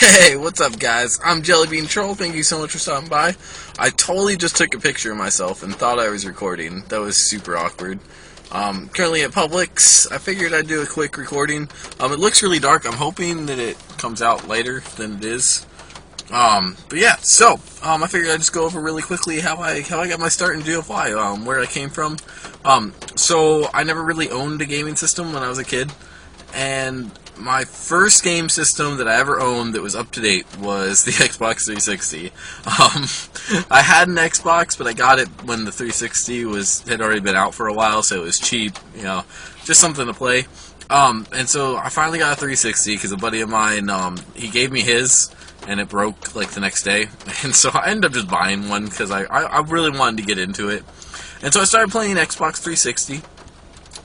Hey, what's up, guys? I'm JellyBean Troll. Thank you so much for stopping by. I totally just took a picture of myself and thought I was recording. That was super awkward. Currently at Publix. I figured I'd do a quick recording. It looks really dark. I'm hoping that it comes out later than it is. But yeah, so I figured I'd just go over really quickly how I got my start in GFY, where I came from. So I never really owned a gaming system when I was a kid, and my first game system that I ever owned that was up to date was the Xbox 360. I had an Xbox, but I got it when the 360 had already been out for a while, so it was cheap, just something to play. And so I finally got a 360 because a buddy of mine, he gave me his, and it broke like the next day, and so I ended up just buying one because I really wanted to get into it. And so I started playing Xbox 360.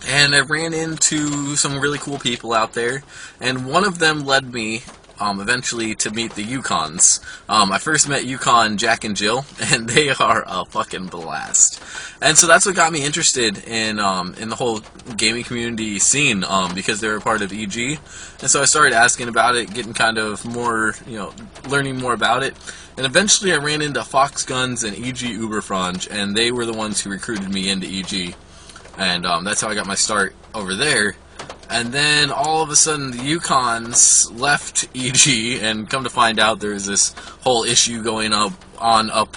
And I ran into some really cool people out there, and one of them led me eventually to meet the Yukons. I first met Yukon, Jack, and Jill, and they are a fucking blast. And so that's what got me interested in the whole gaming community scene, because they're a part of EG. And so I started asking about it, getting kind of more, learning more about it. And eventually I ran into Fox Guns and EG Uberfrange, and they were the ones who recruited me into EG. And that's how I got my start over there. And then all of a sudden the Yukons left EG, and come to find out there's this whole issue going up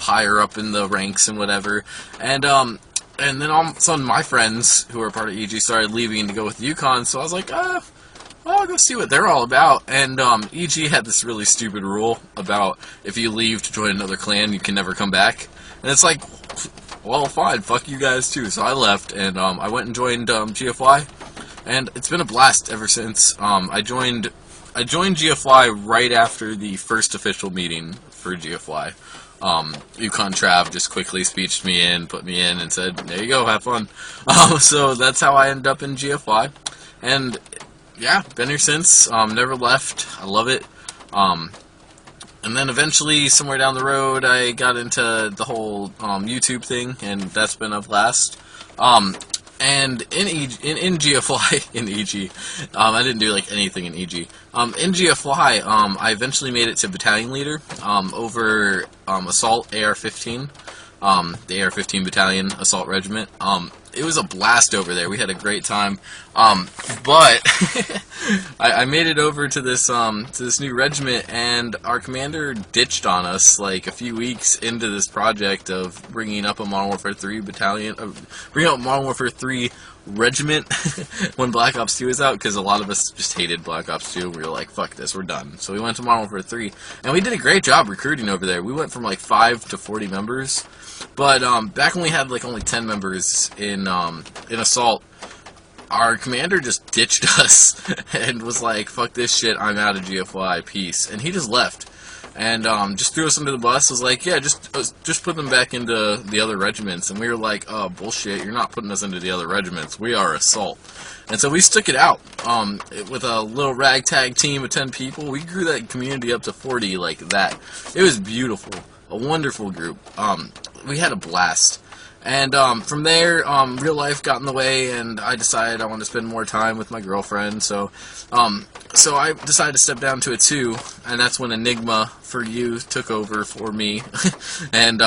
higher up in the ranks and whatever. And then all of a sudden my friends who are part of EG started leaving to go with the Yukons, so I was like, well, I'll go see what they're all about. And EG had this really stupid rule about if you leave to join another clan, you can never come back. And it's like, well, fine, fuck you guys too. So I left, and I went and joined GFY, and it's been a blast ever since. I joined GFY right after the first official meeting for GFY. Yukon Trav just quickly speeched me in, put me in, and said, there you go, have fun. So that's how I ended up in GFY, and yeah, been here since, never left. I love it. And then eventually, somewhere down the road, I got into the whole YouTube thing, and that's been a blast. And in GFY, in EG, I didn't do like anything in EG. In GFY, I eventually made it to Battalion Leader over Assault AR-15, the AR-15 Battalion Assault Regiment. It was a blast over there. We had a great time. But I made it over to this new regiment, and our commander ditched on us like a few weeks into this project of bringing up a Modern Warfare 3 battalion, bringing up Modern Warfare 3 regiment when Black Ops 2 was out, because a lot of us just hated Black Ops 2. We were like, fuck this, we're done. So we went to Modern Warfare 3, and we did a great job recruiting over there. We went from like 5 to 40 members. But back when we had like only 10 members in Assault, our commander just ditched us and was like, fuck this shit, I'm out of GFY, peace. And he just left. And just threw us under the bus, was like, yeah, just put them back into the other regiments. And we were like, oh, bullshit, you're not putting us into the other regiments. We are Assault. And so we stuck it out with a little ragtag team of 10 people. We grew that community up to 40 like that. It was beautiful. A wonderful group. We had a blast. And from there, real life got in the way, and I decided I wanted to spend more time with my girlfriend. So I decided to step down to a 2, and that's when Enigma for You took over for me, and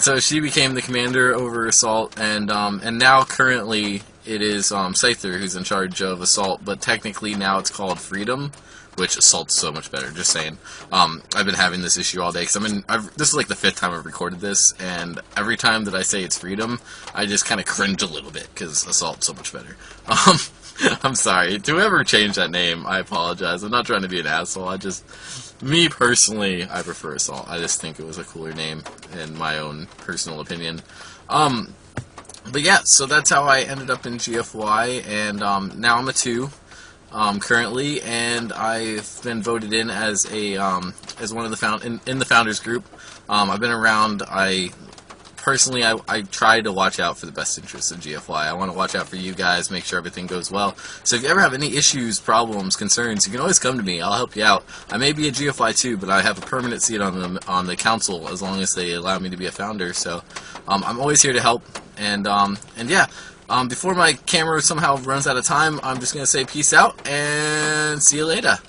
so she became the commander over Assault, and now currently it is Scyther who's in charge of Assault, but technically now it's called Freedom, which Assault's so much better, just saying. I've been having this issue all day, because this is like the 5th time I've recorded this, and every time that I say it's Freedom, I just kind of cringe a little bit, because Assault's so much better. I'm sorry. To whoever changed that name, I apologize. I'm not trying to be an asshole. Me personally, I prefer Assault. I just think it was a cooler name, in my own personal opinion. But yeah, so that's how I ended up in GFY, and now I'm a 2. Currently, and I've been voted in as as one of the in the founders group. I've been around. I try to watch out for the best interests of GFY. I want to watch out for you guys, make sure everything goes well. So if you ever have any issues, problems, concerns, you can always come to me. I'll help you out. I may be a GFY too, but I have a permanent seat on the council as long as they allow me to be a founder. So I'm always here to help. And yeah. Before my camera somehow runs out of time, I'm just going to say peace out and see you later.